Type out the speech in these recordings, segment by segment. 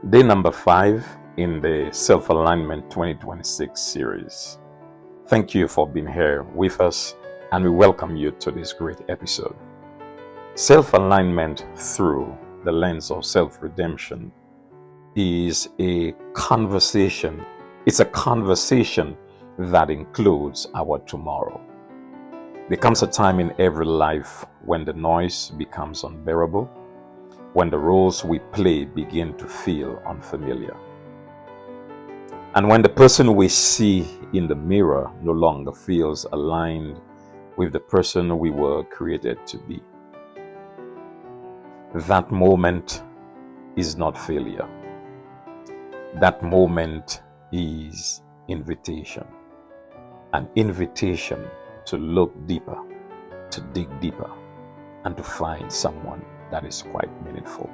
Day number 5 in the Self-Alignment 2026 series. Thank you for being here with us, and we welcome you to this great episode. Self-alignment through the lens of self-redemption is a conversation. It's a conversation that includes our tomorrow. There comes a time in every life when the noise becomes unbearable, when the roles we play begin to feel unfamiliar, and when the person we see in the mirror no longer feels aligned with the person we were created to be. That moment is not failure. That moment is invitation. An invitation to look deeper, to dig deeper, and to find someone that is quite meaningful.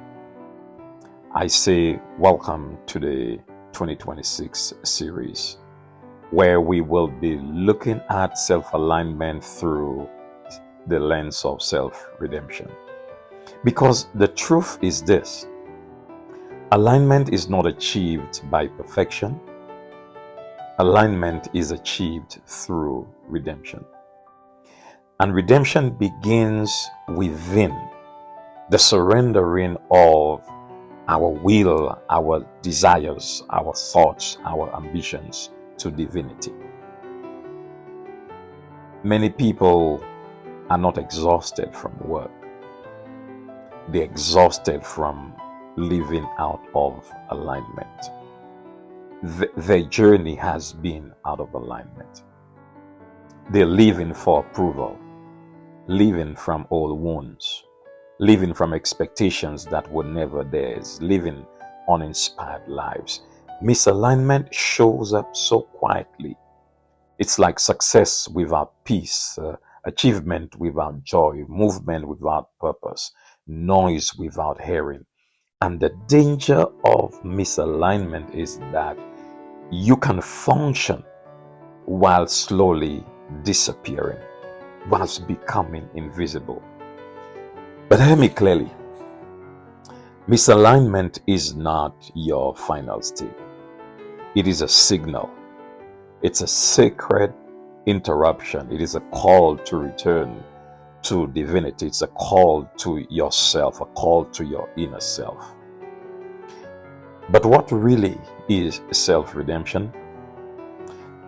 I say welcome to the 2026 series, where we will be looking at self-alignment through the lens of self-redemption. Because the truth is this: alignment is not achieved by perfection. Alignment is achieved through redemption. And redemption begins within the surrendering of our will, our desires, our thoughts, our ambitions to divinity. Many people are not exhausted from work. They're exhausted from living out of alignment. Their journey has been out of alignment. They're living for approval, living from old wounds, living from expectations that were never theirs, living uninspired lives. Misalignment shows up so quietly. It's like success without peace, achievement without joy, movement without purpose, noise without hearing. And the danger of misalignment is that you can function while slowly disappearing, whilst becoming invisible. But hear me clearly. Misalignment is not your final state. It is a signal. It's a sacred interruption. It is a call to return to divinity. It's a call to yourself, a call to your inner self. But what really is self-redemption?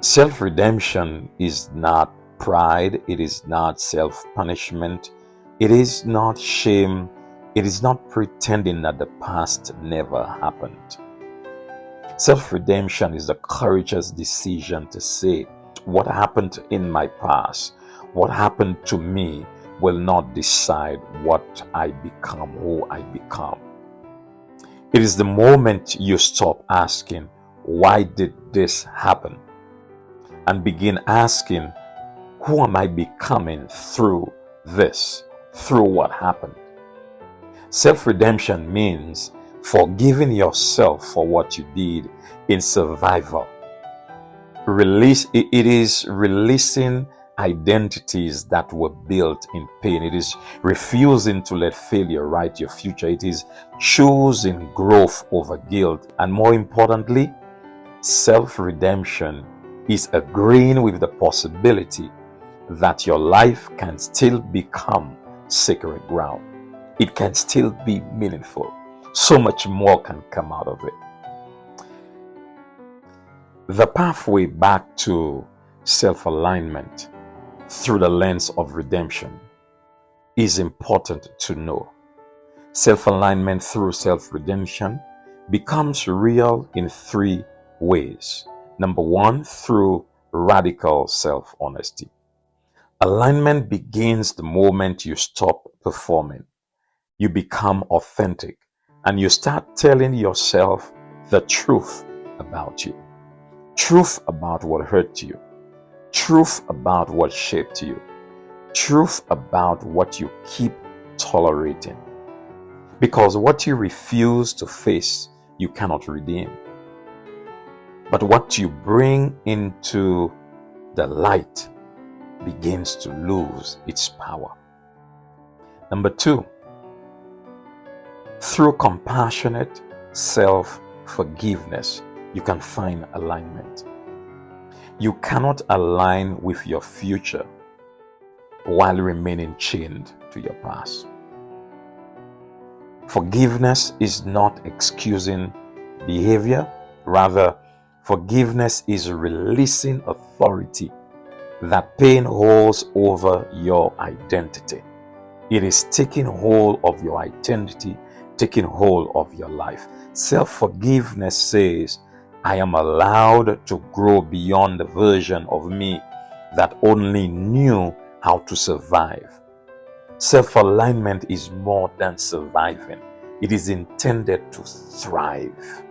Self-redemption is not pride. It is not self-punishment. It is not shame. It is not pretending that the past never happened. Self-redemption is the courageous decision to say, what happened in my past, what happened to me, will not decide what I become, who I become. It is the moment you stop asking, why did this happen? And begin asking, who am I becoming through this? Through what happened. Self-redemption means forgiving yourself for what you did in survival. It is releasing identities that were built in pain. It is refusing to let failure write your future. It is choosing growth over guilt. And more importantly, self-redemption is agreeing with the possibility that your life can still become sacred ground. It can still be meaningful. So much more can come out of it. The pathway back to self-alignment through the lens of redemption is important to know. Self-alignment through self-redemption becomes real in 3 ways. Number 1, through radical self-honesty. Alignment begins the moment you stop performing. You become authentic and you start telling yourself the truth about you. Truth about what hurt you. Truth about what shaped you. Truth about what you keep tolerating. Because what you refuse to face, you cannot redeem. But what you bring into the light begins to lose its power. Number 2, through compassionate self forgiveness, you can find alignment. You cannot align with your future while remaining chained to your past. Forgiveness is not excusing behavior. Rather, forgiveness is releasing authority that pain holds over your identity. It is taking hold of your identity, taking hold of your life. Self-forgiveness says, I am allowed to grow beyond the version of me that only knew how to survive. Self-alignment is more than surviving. It is intended to thrive.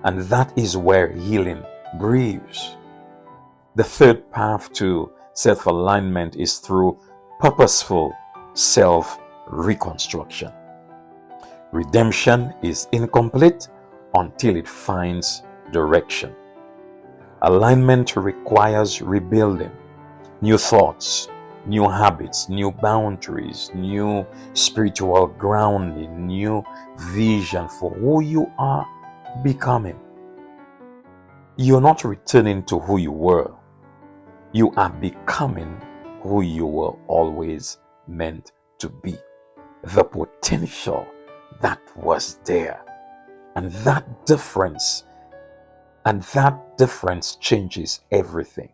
And that is where healing breathes. The third path to self-alignment is through purposeful self-reconstruction. Redemption is incomplete until it finds direction. Alignment requires rebuilding, new thoughts, new habits, new boundaries, new spiritual grounding, new vision for who you are becoming. You're not returning to who you were. You are becoming who you were always meant to be. The potential that was there. And that difference changes everything.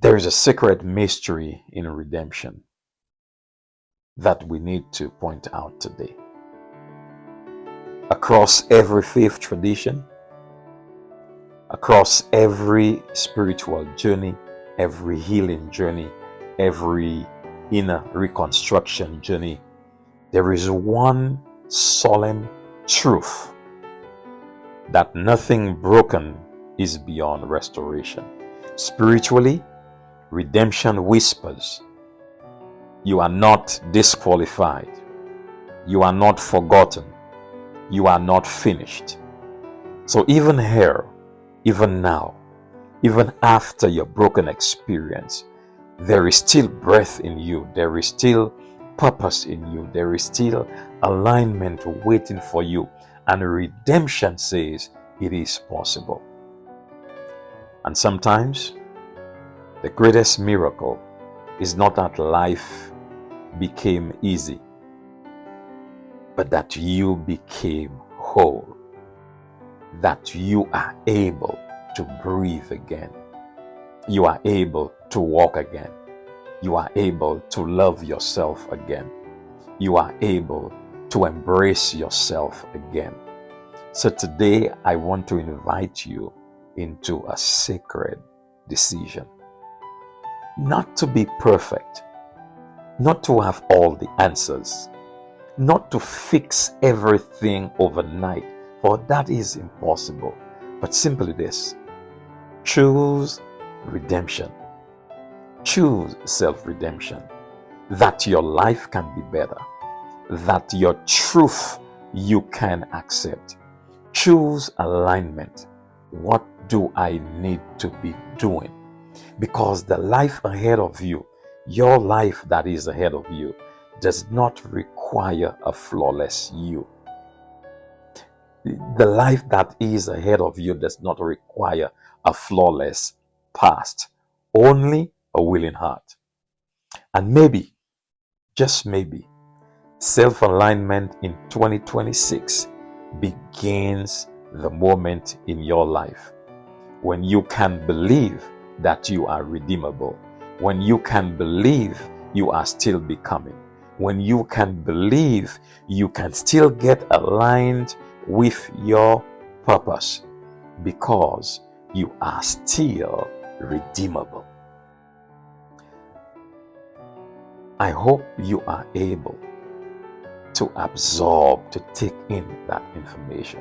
There is a secret mystery in redemption that we need to point out today. Across every faith tradition, across every spiritual journey, every healing journey, every inner reconstruction journey, there is one solemn truth that nothing broken is beyond restoration. Spiritually, redemption whispers, you are not disqualified, you are not forgotten, you are not finished. So even here, even now, even after your broken experience, there is still breath in you, there is still purpose in you, there is still alignment waiting for you, and redemption says it is possible. And sometimes the greatest miracle is not that life became easy, but that you became whole, that you are able to breathe again, you are able to walk again, you are able to love yourself again, you are able to embrace yourself again. So today I want to invite you into a sacred decision. Not to be perfect, not to have all the answers, not to fix everything overnight, for that is impossible, but simply this: choose redemption. Choose self-redemption, that your life can be better, that your truth you can accept. Choose alignment. What do I need to be doing? Because the life ahead of you, your life that is ahead of you, does not require a flawless you. The life that is ahead of you does not require a flawless past, only a willing heart. And maybe, just maybe, self-alignment in 2026 begins the moment in your life when you can believe that you are redeemable, when you can believe you are still becoming, when you can believe you can still get aligned with your purpose because you are still redeemable. I hope you are able to absorb, to take in that information.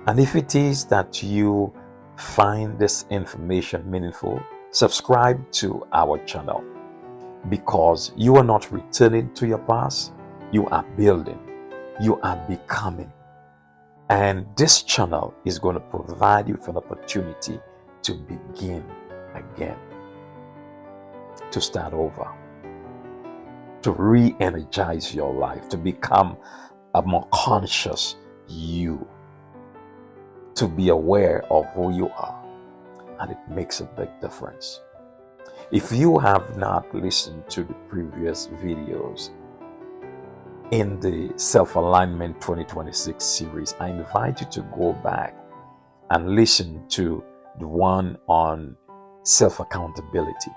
And if it is that you find this information meaningful, subscribe to our channel, because you are not returning to your past, you are building, you are becoming. And this channel is going to provide you with an opportunity to begin again, to start over, to re-energize your life, to become a more conscious you, to be aware of who you are, and it makes a big difference. If you have not listened to the previous videos in the Self-Alignment 2026 series, I invite you to go back and listen to the one on self-accountability.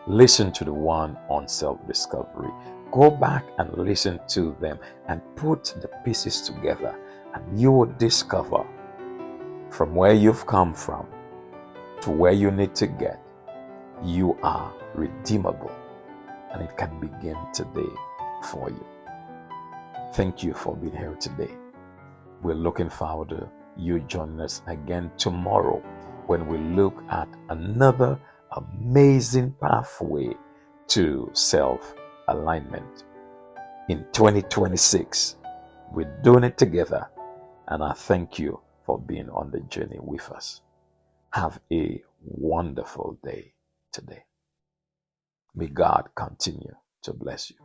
Listen to the one on self-discovery. Go back and listen to them and put the pieces together, and you will discover from where you've come from to where you need to get, you are redeemable, and it can begin today for you. Thank you for being here today. We're looking forward to you joining us again tomorrow when we look at another amazing pathway to self-alignment. In 2026, we're doing it together, and I thank you for being on the journey with us. Have a wonderful day today. May God continue to bless you.